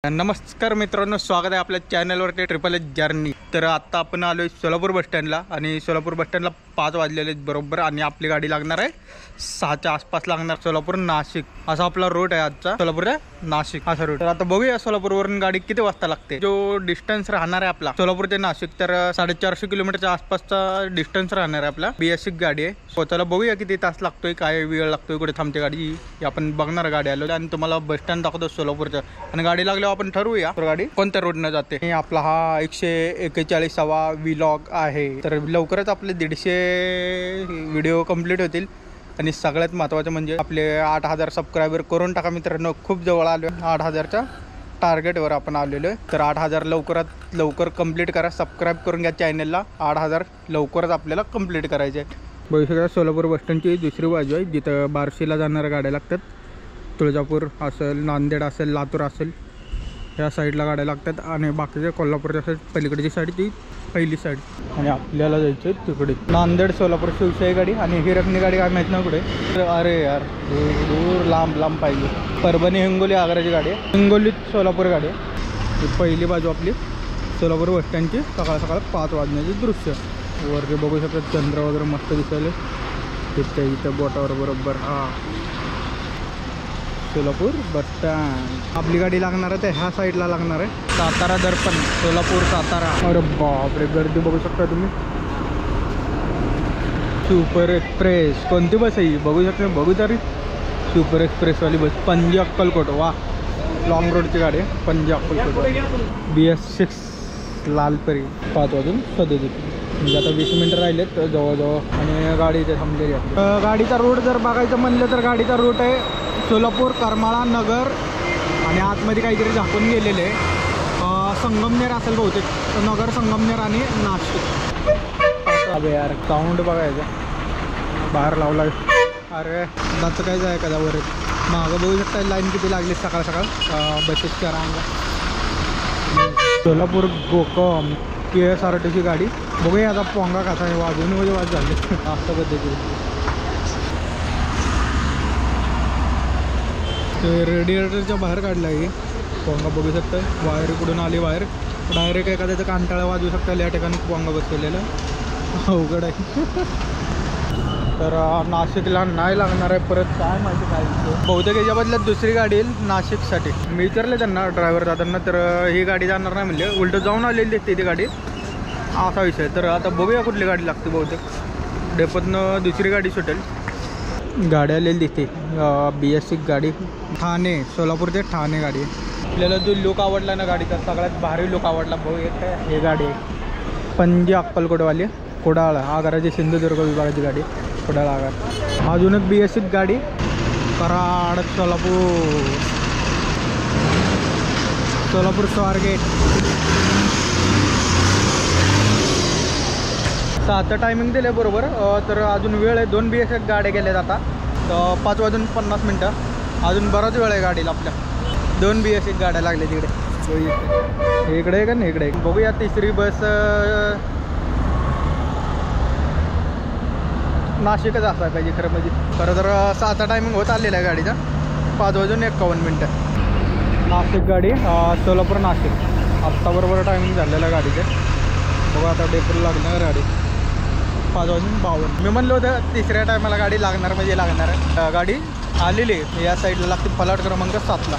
नमस्कार मित्रांनो, स्वागत आहे आपल्या चॅनलवरती ट्रिपल एच जर्नी। तर आता आपण आलोय सोलापूर बस स्टँडला आणि सोलापूर बस स्टँडला 5 वाजलेले बरोबर आणि आपली गाडी लागणार आहे 6च्या आसपास लागणार। सोलापूर नाशिक असा आपला रूट आहे आजचा, सोलापूर नाशिक असा रूट। तर आता बघूया सोलापूरवरून गाडी किती वाजता लागते। जो डिस्टन्स राहणार आहे आपला सोलापूर ते नाशिक तर 450 किलोमीटरच्या आसपासचा डिस्टन्स राहणार आहे आपला। बीएस6 गाडी आहे। स्वतःला बघूया किती तास लागतोय, काय वेळ लागतोय, कुठे थांबते गाडी, आपण बघणार गाडी आलो आणि तुम्हाला बस स्टँड दाखवतो सोलापूरचं। आणि गाडी लागल्यावर आपण ठरवूया गाडी कोणत्या रोडने जाते। आपला हा 141वा व्लॉग आहे। तर लवकरच आपले 150 व्हिडिओ कंप्लीट होतील आणि सगळ्यात महत्त्वाचं म्हणजे आपले 8000 सबस्क्रायबर करून टाका मित्रांनो। खूप जवळ आलो 8000च्या टार्गेटवर आपण आलेलो आहे। तर 8000 लवकरात लवकर कंप्लीट करा, सबस्क्राईब करून घ्या चॅनलला। 8000 लवकरच आपल्याला कंप्लीट करायचे आहे। बघू शकता सोलापूर बस स्टँडची दुसरी बाजू आहे जिथं बार्शीला जाणाऱ्या गाड्या लागतात। तुळजापूर असेल, नांदेड असेल, लातूर असेल, या साईडला गाड्या लागतात आणि बाकीच्या कोल्हापूरच्या साईड पलीकडची साईड ती पहिली साईड। आणि आपल्याला जायचं आहे तिकडे नांदेड सोलापूर शिवशाही गाडी आणि हिरकणी गाडी काय माहीत ना कुठे। तर अरे यार दूर लांब लांब पाहिजे। परभणी हिंगोली आग्राची गाडी आहे, हिंगोलीत सोलापूर गाडी आहे। ही पहिली बाजू आपली सोलापूर बस स्टँडची सकाळ सकाळ 5 वाजण्याचे दृश्य। वरती बघू शकतात चंद्र वगैरे मस्त दिसायले तिथे इथं बोटावर बरोबर। हा सोलापूर बस स्टँड आपली गाडी लागणार आहे, ते ह्या साईडला लागणार आहे। सातारा दर्पण सोलापूर सातारा। अरे बापरे गर्दी बघू शकता तुम्ही। सुपर एक्सप्रेस कोणती बस आहे बघू शकता, बघू तरी सुपर एक्सप्रेसवाली बस पणजी अक्कलकोट। वा लॉंग रोडची गाडी आहे पणजी अक्कलकोट। BS6 लालपरी 5 वाजून 37 म्हणजे आता 20 मिनटं राहिलेत जवळजवळ आणि गाडी इथे थांबलेली आहे। गाडीचा रूट जर बघायचं म्हणलं तर गाडीचा रूट आहे सोलापूर, करमाळा, नगर आणि आतमध्ये काहीतरी झाकून गेलेले आहे संगमनेर असेल बहुतेक। नगर, संगमनेर आणि नाशिक। अबे यार साऊंड बघायचं बाहेर लावला। अरे दाचं काय जाय का वर मागं बघू शकता लाईन किती लागली सकाळ सकाळ बसेसच्या रांगा। सोलापूर गोकम KSRTC गाडी बघूया आता पोंगा कसा आहे। वाजून वाज झाले असं पद्धतीने। रेडिएटरच्या बाहेर काढला आहे पोंगा बघू शकता। वायर इकडून आली, वायर डायरेक्ट एखाद्याचं कांटाळा वाजवू शकता या ठिकाणी पोंगा बसलेलं अवघड आहे। तर नाशिकला नाही लागणार आहे परत, काय माहिती काय बहुतेक याच्या बदल्यात दुसरी गाडी येईल नाशिकसाठी। मी विचारले त्यांना ड्रायव्हर दादांना तर ही गाडी जाणार नाही म्हणले, उलट जाऊन आलेली दिसते ती गाडी असा विषय। तर आता बघूया कुठली गाडी लागते, बहुतेक डेपोतनं दुसरी गाडी सुटेल। गाडी आलेली दिसते BS6 गाडी ठाणे सोलापूर ते ठाणे गाडी आहे। आपल्याला जो लुक आवडला ना गाडीचा सगळ्यात भारी लुक आवडला बघूया हे गाडी आहे पणजी अक्कलकोटवाली कोडाळ आगाराची सिंधुदुर्ग विभागाची गाडी कोडाळ आगार। अजून एक BS6 गाडी कराड सोलापूर स्वारगेट। 7चं टायमिंग दिले बरोबर। तर अजून वेळ आहे, 2 BS6 गाड्या गेल्यात आता 5 वाजून 50 मिनटं। अजून बराच वेळ आहे गाडीला आपल्या। 2 BS6 गाड्या लागल्या तिकडे, इकडे आहे का नाही इकडे। बघूया तिसरी बस नाशिकच असायला पाहिजे खरं म्हणजे। खरं तर 7चा टायमिंग होत आलेला आहे गाडीचा 5 वाजून 51 मिनटं। नाशिक गाडी सोलापूर नाशिक आत्ता बरोबर टायमिंग झालेलं आहे गाडीचं। बघा आता डेपोला लागणार गाडी 5 वाजून 52। मी म्हणलं होतं तिसऱ्या टायमाला गाडी लागणार म्हणजे लागणार आहे। गाडी आलेली आहे या साईडला लागते फलाट क्रमांक 7ला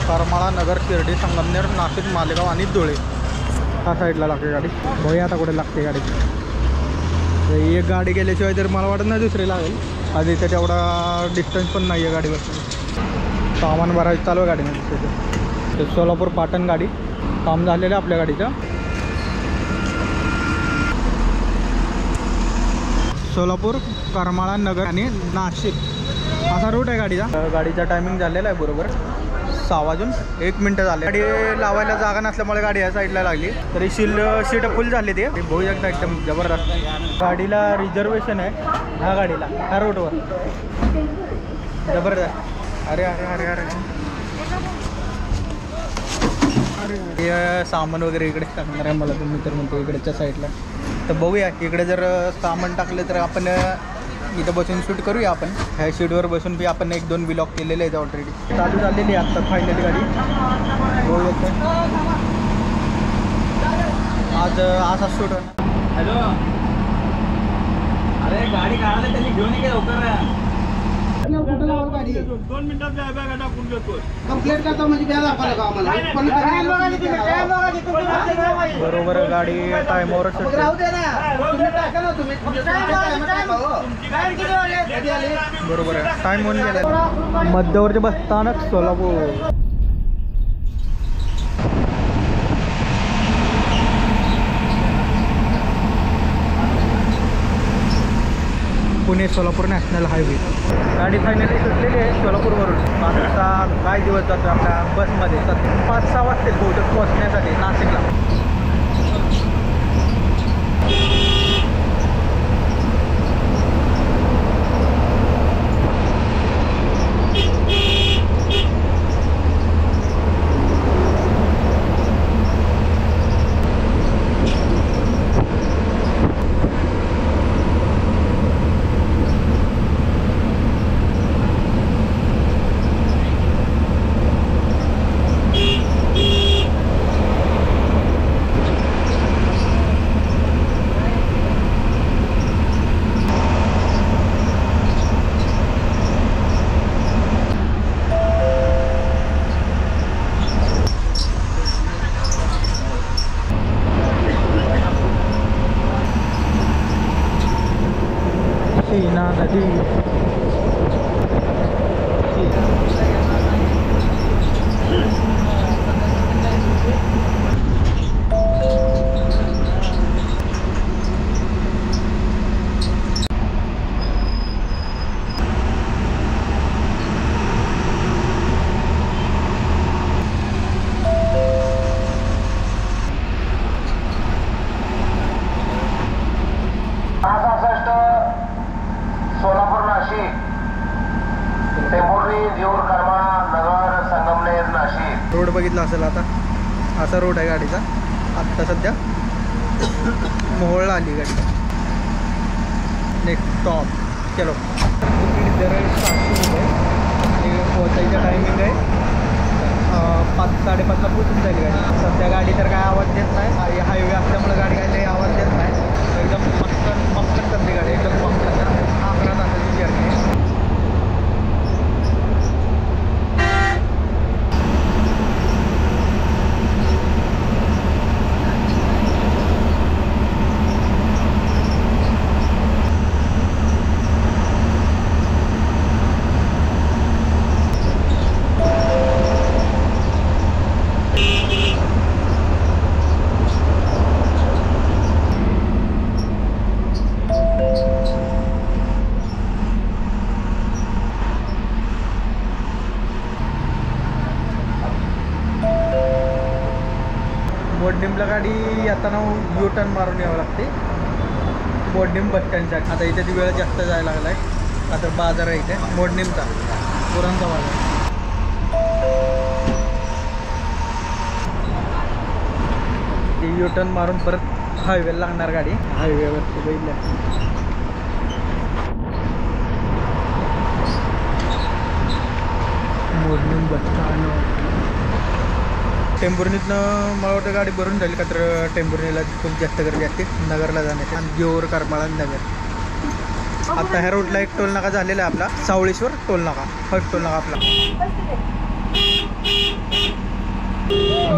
करमाळा, नगर, शिर्डी, संगमनेर, नाशिक, मालेगाव आणि धुळे ह्या साईडला लागते गाडी। बघूया आता कुठे लागते गाडी। एक गाडी गेल्याशिवाय तर मला वाटत नाही दुसरी लागेल। आधी त्याच्या एवढा डिस्टन्स पण नाही आहे गाडीवर। सामान भरायचं चालू आहे गाडीमध्ये। सोलापूर पाटण गाडी काम झालेलं आहे आपल्या गाडीचं। सोलापूर, करमाळा, नगर आणि नाशिक असा रूट आहे गाडीचा। गाडीचा टायमिंग झालेला आहे बरोबर 6 वाजून 1 मिनटं झाले। गाडी लावायला जागा नसल्यामुळे गाडी या साईडला लागली तरी सीट फुल झाली ते बघू शकता एकदम जबरदस्त। गाडीला रिझर्वेशन आहे ह्या गाडीला ह्या रोडवर जबरदस्त। अरे अरे अरे अरे हे सामान वगैरे इकडे टाकणार आहे मला तुम्ही तर म्हणतो इकडच्या साईडला। तर बघूया इकडे जर सामान टाकले तर आपण इथं बसून शूट करूया आपण. ह्या सीटवर बसून बी आपण 1-2 ब्लॉग केलेले आहेत ऑलरेडी. चालू झालेली आहे आत्ता फायनली गाडी. आज असा शूट. हॅलो, अरे गाडी काढायला त्यांनी घेऊन ये लवकर. 2 मिनिटात बॅग टाकून घेतो. कंप्लीट करतो म्हणजे बॅग दाखवा लागा आम्हाला. बरोबर गाडी टायमावर राहू दे ना. तुम्ही टाका ना तुम्ही. बरोबर आहे. टाइम होऊन गेला. मध्यवर्ती बसस्थानक सोलापूर. Pune Solapur national highway. गाडी फायनली सुटलेली आहे सोलापूरवरून. आता काय दिवस जातो आपल्या बसमध्ये. 5-6 वाजतील बहुतेक पोहोचण्यासाठी नाशिकला. सीना नदी. सोलापूर, नाशिक, टेंभुर्णी, देऊर, करमाळा, नगर, संगमनेर, नाशिक. रोड बघितला असेल आता. असा रोड आहे गाडीचा. आत्ता सध्या मोहोळला आली गाडी. नेक्स्ट स्टॉप चलो. तिकीट दर आहे 700 रुपये. आणि पोहोचायचा टायमिंग आहे 5-5:30ला पोहोचून जाईल गाडी. सध्या गाडी तर काय आवाज देत नाही. हायवे असल्यामुळे गाडी काही आवाज देत नाही. एकदम मक्कन करते गाडी. एकदम मक्कन. 11 तासाची जर्नी आहे. बोर्डिमला गाडी येताना यू टर्न मारून यावं लागते बोर्डिम बस स्टँडसाठी. आता इथे वेळ जास्त जायला लागला आहे. आता बाजार आहे इथे बोर्डिमचा पुरणचा बाजार. यू टर्न मारून परत हायवेला लागणार गाडी. हायवेवरती बघितलं बोर्डिम बस स्टँड. टेंभुर्णीतनं मला वाटतं गाडी भरून जाईल का तर टेंभुर्णीला खूप जास्त गर्दी असते नगरला जाण्याची. आणि देऊर, करमाळा, नगर. आता ह्या रोडला एक टोल नाका झालेला आहे आपला. सावळेश्वर टोल नाका. फर्स्ट टोल नाका आपला.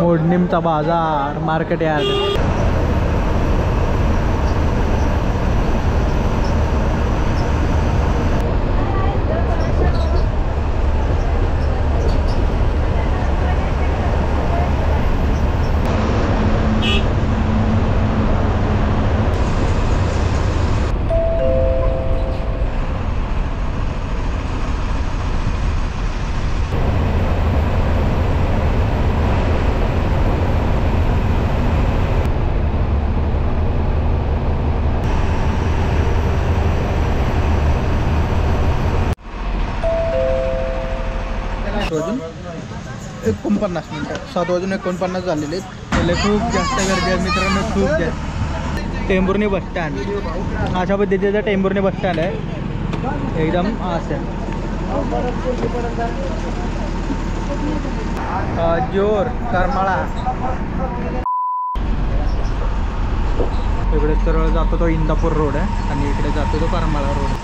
मोडणीमचा बाजार मार्केट यार्ड. वाजून 49 मिनटं 7 वाजून 49 झालेले आहेत. त्याला खूप जास्त गर्दी आहे मित्रांनो, खूप जास्त. टेंभुर्णी बस स्टँड अशा पद्धतीचं टेंभुर्णी बस स्टँड आहे. एकदम असं जोर करमाळा इकडे सरळ जातो तो इंदापूर रोड आहे आणि इकडे जातो तो करमाळा रोड.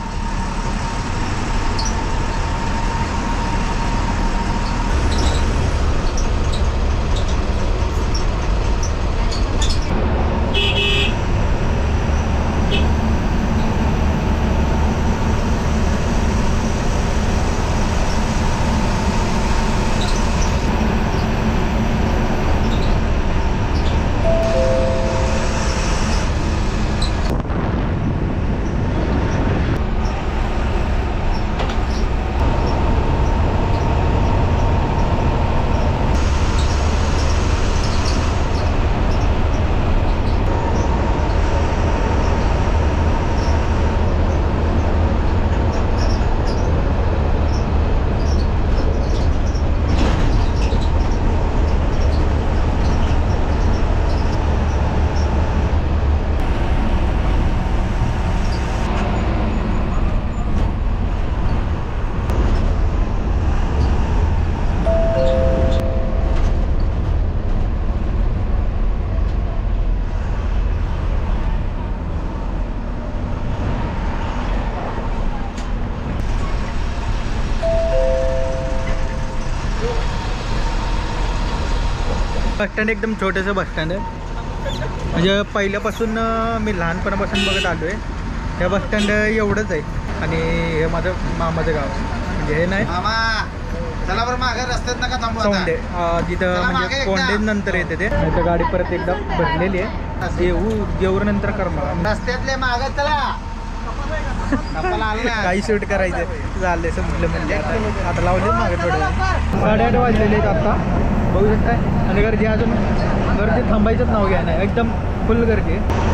बस स्टँड एकदम छोटंसं बस स्टँड आहे म्हणजे पहिल्यापासून मी लहानपणापासून बघत आलो आहे. हे बस स्टँड एवढंच आहे आणि हे माझं मामाचं गाव म्हणजे हे नाही मामा चला बरं मागे रस्त्यात नका थांबू आता. सोंडे जिथं चला म्हणजे मागे एकदा. कोंडे नंतर येते ते नाही तर गाडी परत एकदा भरलेली आहे. देऊर नंतर करमाळा रस्त्यातले मागे चला कपाला आलं ना. काही शूट करायचं झालं संपलं म्हणजे आता लावले मागे थोडं 8:30 वाजलेले आहेत आता बघू शकताय. आणि गर्दी अजून गर्दी थांबायचंच नाव घ्या नाही एकदम फुल गर्दी आहे.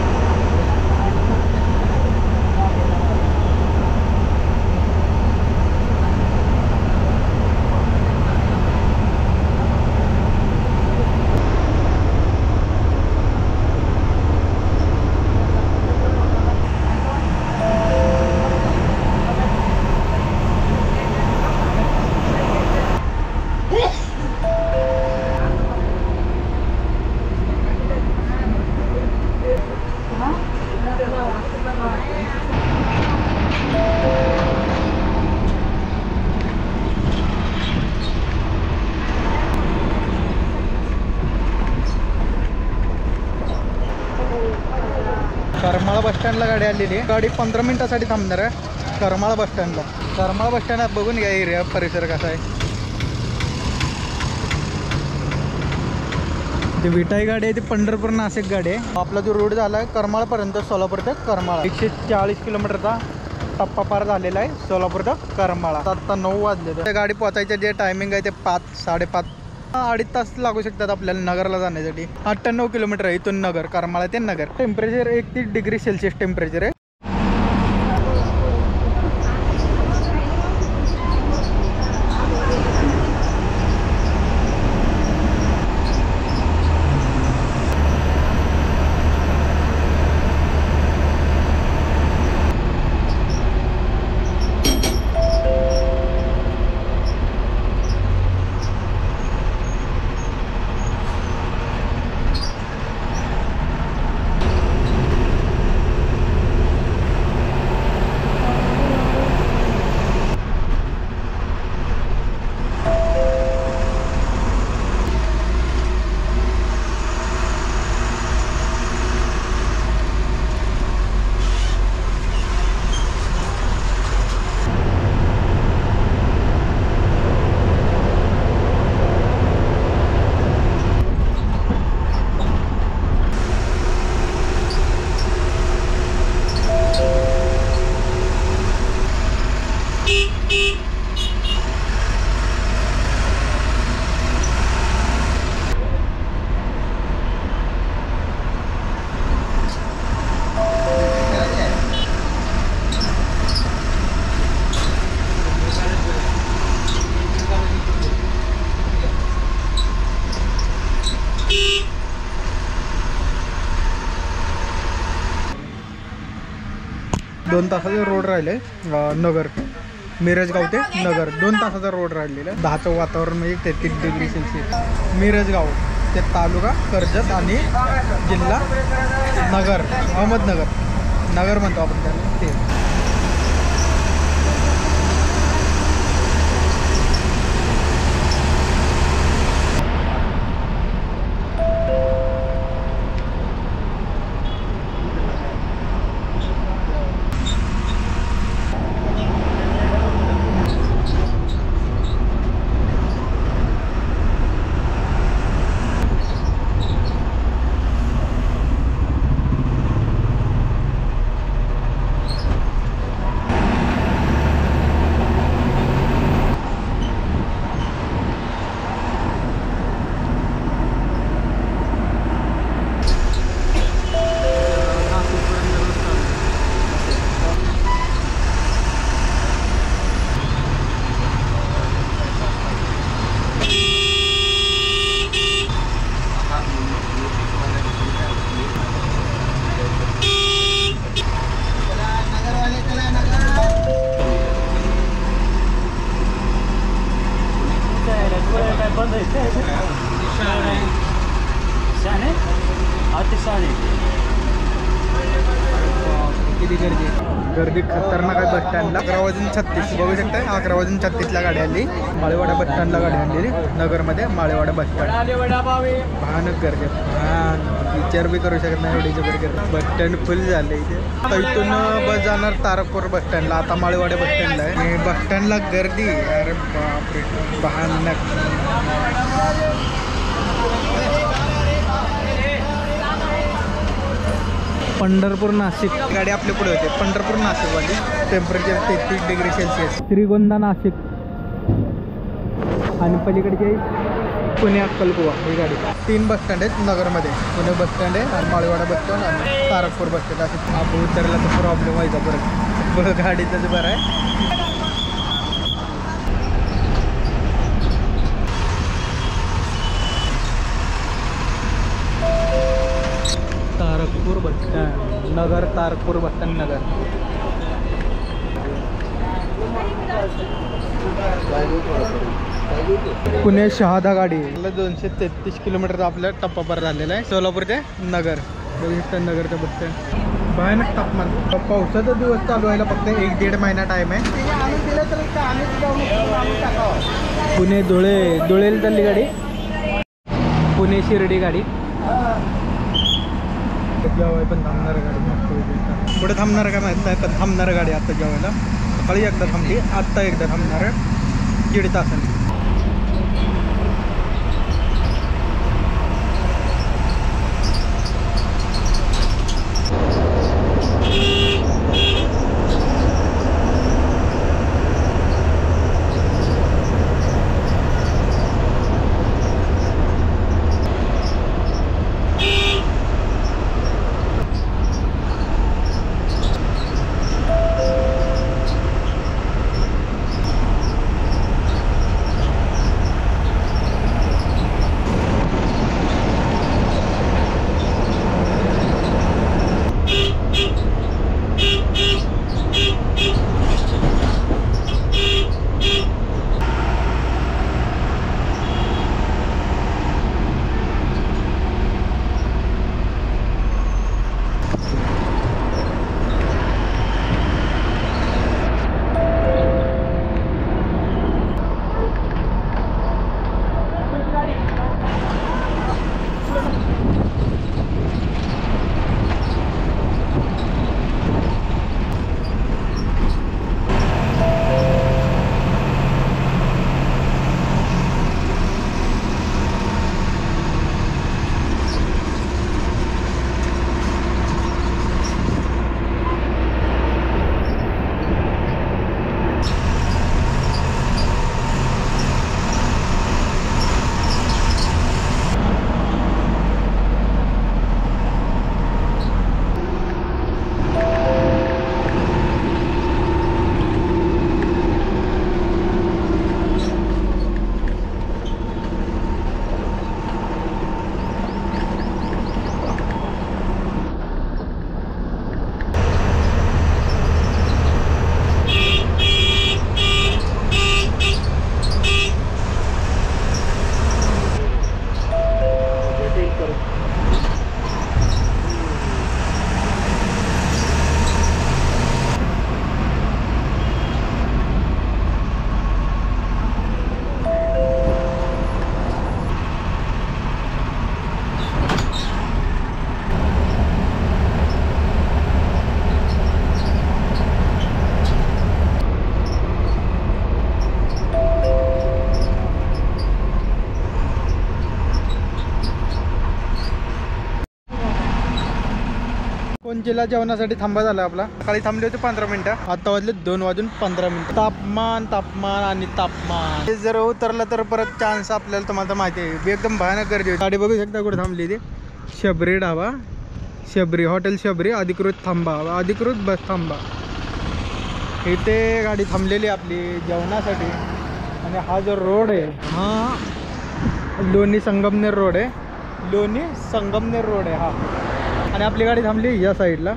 करमाळा बस स्टँडला गाडी आलेली आहे. गाडी 15 मिनिटासाठी थांबणार आहे करमाळा बस स्टँडला. करमाळा बस स्टँड बघून घ्या एरिया परिसर कसा आहे. ते विटाई गाडी आहे ती पंढरपूर नाशिक गाडी आहे. आपला जो रोड झाला आहे करमाळापर्यंत सोलापूर ते करमाळा 140 किलोमीटरचा टप्पा पार झालेला आहे सोलापूर ते करमाळा. आता 9 वाजले. त्या गाडी पोहोचायचं जे टायमिंग आहे ते 5 साडेपाच 2.5 तास लागू शकतात आपल्याला नगरला जाण्यासाठी. 98 किलोमीटर आहे इथून नगर करमाळा ते नगर. टेम्परेचर 31 डिग्री सेल्सिअस टेम्परेचर आहे. 2 तासाचा रोड राहिले नगर मिरजगाव ते नगर 2 तासाचा रोड राहिलेला आहे. 10चं वातावरण म्हणजे 33 डिग्री सेल्सिअस. मिरजगाव ते तालुका कर्जत आणि जिल्हा नगर अहमदनगर नगर म्हणतो आपण त्याला ते. किती गर्दी खतरनाक आहे बस स्टँडला. 11:36 बघू शकताय. 11:36ला गाडी आली. माळेवाडा बस स्टँडला गाडी आणलेली नगरमध्ये. माळेवाडा बस स्टँड भयानक गर्दी विचार बी करू शकत नाही एवढी जबर गर्दी. बस स्टँड फुल झालं इथे. तर इथून बस जाणार तारकपूर बस स्टँडला. आता माळेवाडा बस स्टँडला आहे आणि बस स्टँडला गर्दी अरे बापरे भयानक. पंढरपूर नाशिक गाडी आपल्या पुढे होते. पंढरपूर नाशिकवाली temperature 33 degree Celsius. Shrigonda Nashik आणि पलीकडची पुणे अक्कलकुवा ही गाडी. 3 बस स्टँड आहेत नगरमध्ये. पुणे बस स्टँड आहे आणि माळेवाडा बस स्टँड आणि तारकपूर बस स्टँड. असे आपण उतरला तर प्रॉब्लेम व्हायचा परत. गाडीचंच बरं आहे. तारकपूर बस स्टँड नगर. तारकपूर बस स्टँड नगर. पुणे शहादा गाडी. 233 किलोमीटरचा आपला टप्पा पार झालेला आहे. सोलापूर ते नगर. नगरचं बस स्टँड. भयानक तापमान. पावसाचा दिवस चालू व्हायला फक्त 1-1.5 महिना टाईम आहे. पुणे धुळेला चालली गाडी. पुणे शिर्डी गाडी. जेवाय पण थांबणार गाडी. पुढे थांबणार काय माहीत नाही पण थांबणार गाडी आता जेवायला. सकाळी एकदा थांबली आत्ता एकदा थांबणार आहे 1.5 तासांनी. लंचला जेवणासाठी थांबा झाला आपला. सकाळी थांबले होते 15 मिनिटं, आता वाजले 2:15. तापमान आणि तापमान हे जर उतरलं तर परत चान्स आपल्याला, तुम्हाला तर माहिती आहे एकदम भयानक गर्दी होती. गाडी बघू शकता कुठे थांबली ती. शबरी ढाबा, शबरी हॉटेल, शबरी अधिकृत थांबा, अधिकृत बस थांबा. इथे गाडी थांबलेली आपली जेवणासाठी. आणि हा जो रोड आहे हा लोणी संगमनेर रोड आहे. लोणी संगमनेर रोड आहे हा. आणि आपली गाडी थांबली या साईडला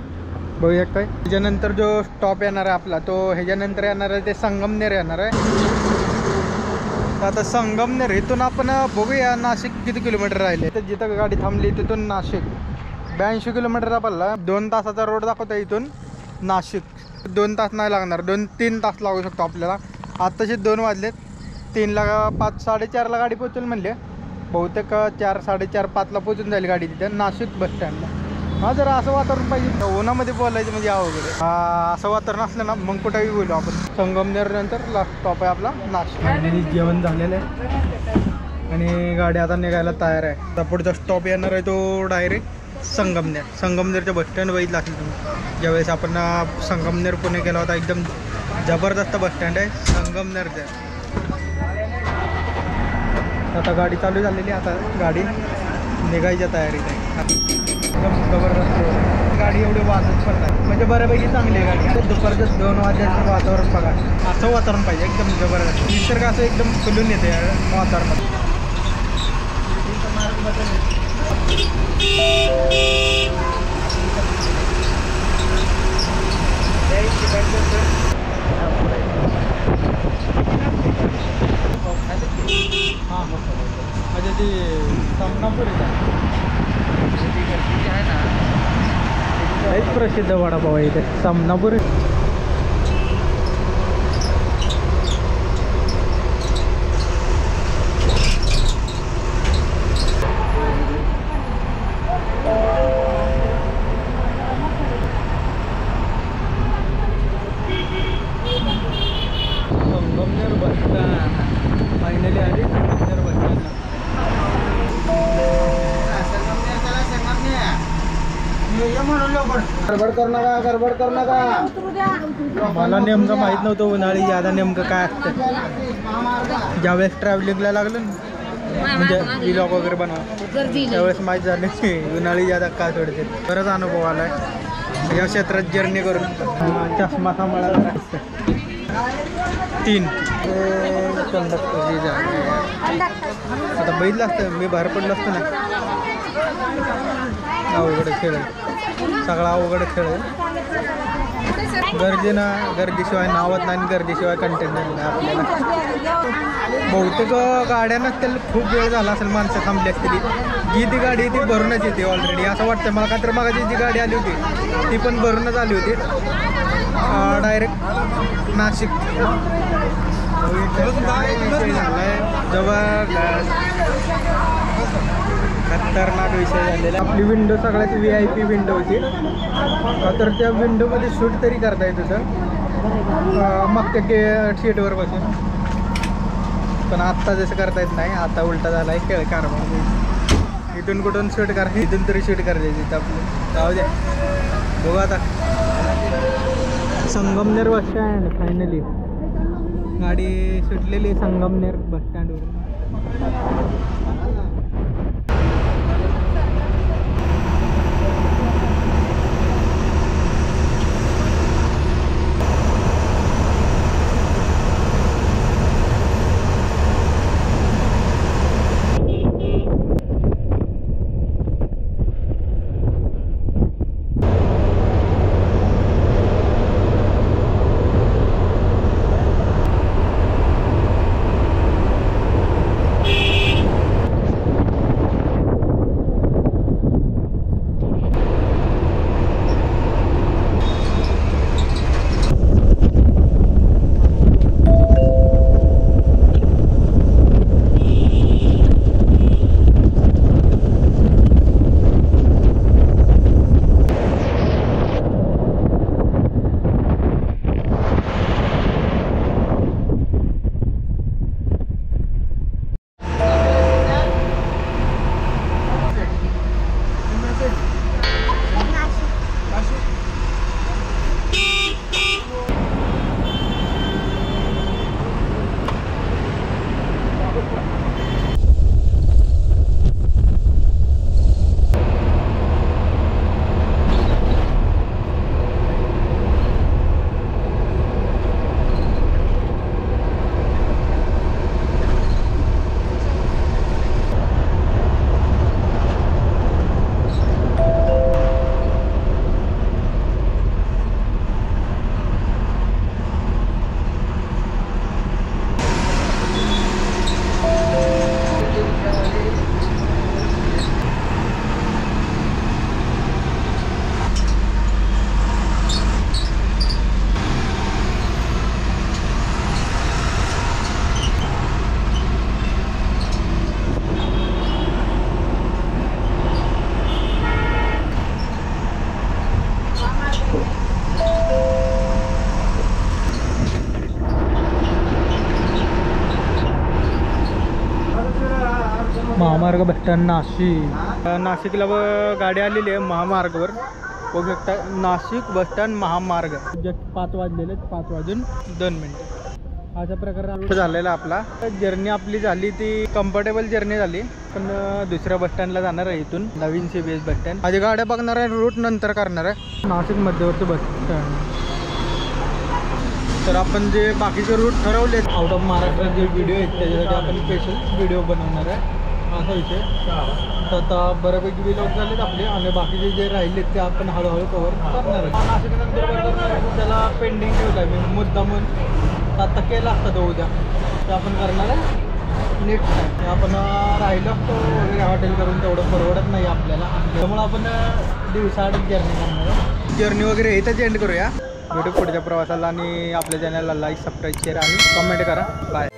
बघू शकताय. ह्याच्यानंतर जो स्टॉप येणार आहे आपला तो ह्याच्यानंतर येणार आहे ते संगमनेर येणार आहे. तर आता संगमनेर इथून आपण बघूया नाशिक किती किलोमीटर राहिले. तर जिथं गाडी थांबली तिथून नाशिक 82 किलोमीटरचा पल्ला. 2 तासाचा रोड दाखवता इथून नाशिक. 2 तास नाही लागणार, 2-3 तास लागू शकतो आपल्याला. आत्ताचे 2 वाजलेत. 3ला 5 साडेचारला गाडी पोहोचेल म्हणले. बहुतेक 4 साडेचार 5ला पोहोचून जाईल गाडी तिथे नाशिक बस स्टँडला. हा जरा असं वातावरण पाहिजे, उन्हामध्ये बोलायचं म्हणजे अवघड आहे. असं वातावरण असलं ना मग कुठेही बोलू आपण. संगमनेर नंतर लास्ट स्टॉप आहे आपला नाशिक. आणि जेवण झालेलं आहे आणि गाडी आता निघायला तयार आहे. आता पुढचा स्टॉप येणार आहे तो डायरेक्ट संगमनेर. संगमनेरच्या बस स्टँड बघितलं असेल तुम्ही ज्यावेळेस आपण संगमनेर पुणे गेला होता. एकदम जबरदस्त बस स्टँड आहे संगमनेरचं. आता गाडी चालू झालेली, आता गाडी निघायच्या तयारीत आहे. एकदम जबरदस्त गाडी, एवढी वाजत पण नाही म्हणजे बऱ्यापैकी चांगली आहे गाडी. दुपारचं 2 वाजल्याचं वातावरण बघा, असं वातावरण पाहिजे एकदम जबरदस्त. निसर्ग असं एकदम खुलून येते या वातावरणात. हां म्हणजे ती सामनापूर आहे ना, लईच प्रसिद्ध वडापाव आहे इथे सामनापूर. संगमनेर बस स्टँड फायनली आली. संगमनेर बस स्टँडला गडबड करू नका, गडबड करू नका. मला नेमकं माहीत नव्हतं उन्हाळी ज्यादा नेमकं काय असतं. ज्यावेळेस ट्रॅव्हलिंगला लागलं ना म्हणजे व्लॉग वगैरे बनवा त्यावेळेस माहीत झालं की उन्हाळी ज्यादा काय सोडते. बराच अनुभव आला आहे या क्षेत्रात जर्नी करून. चष्मा सांभाळा 3 कंडक्टर. आता बघितलं असतं मी बाहेर पडलं असतं ना. अवघड खेळ सगळा अवघड खेळ. गर्दीशिवाय नावत नाही, गर्दीशिवाय कंटेंट नाही आपल्याला. बहुतेक गाड्या नसतील, खूप वेळ झाला असेल माणसं थांबली असतील. जी ती गाडी ती भरूनच येते ऑलरेडी असं वाटतं मला. का तर मगाची जी गाडी आली होती ती पण भरूनच आली होती डायरेक्ट नाशिक. खतरनाक विषय झालेला. आपली विंडो सगळ्यात VIP विंडो होती. तर त्या विंडोमध्ये शूट तरी करता येत होतं मागच्या सीटवर बसून. पण आत्ता जसं करता येत नाही, आता उलटा झाला आहे खेळ कारभार. इथून कुठून शूट करायचं, इथून तरी शूट करायचं इथं आपलं. जाऊ द्या बघू आता. संगमनेर बस स्टँड फायनली गाडी सुटलेली संगमनेर बस स्टँडवरून. महामार्ग बस स्टँड नाशिक. नाशिकला गाडी आलेली आहे महामार्गावर. बघू शकता नाशिक बस स्टँड महामार्ग. जस्ट 5 वाजलेले, 5 वाजून 2 मिनिटं. अशा प्रकारे झालेला आपला जर्नी आपली झाली ती कम्फर्टेबल जर्नी झाली. पण दुसऱ्या बस स्टँडला जाणार आहे इथून नवीन CBS बस स्टँड. माझ्या गाड्या बघणार आहे, रूट नंतर करणार आहे. नाशिक मध्यवर्ती बस स्टँड. तर आपण जे बाकीचे रूट ठरवले आउट ऑफ महाराष्ट्रात जे व्हिडिओ आहेत त्याच्यासाठी आपण स्पेशल व्हिडिओ बनवणार आहे असा विषय. तर आता बऱ्यापैकी व्लॉग झालेत आपले आणि बाकीचे जे राहिलेत ते आपण हळूहळू कव्हर करणार आहे. नाशिक नंतर त्याला पेंडिंग ठेवलं आहे मी मुद्दामून. आता केला असता तो उद्या ते आपण करणार आहे नेक्स्ट टाईम. आपण राहिलो असतो वगैरे हॉटेल करून तेवढं परवडत नाही आपल्याला. त्यामुळं आपण दिवसाआड जर्नी करणार आहे. जर्नी वगैरे इथंच एंड करूया. भेटू पुढच्या प्रवासाला आणि आपल्या चॅनलला लाईक, सबस्क्राईब, शेअर आणि कमेंट करा. बाय.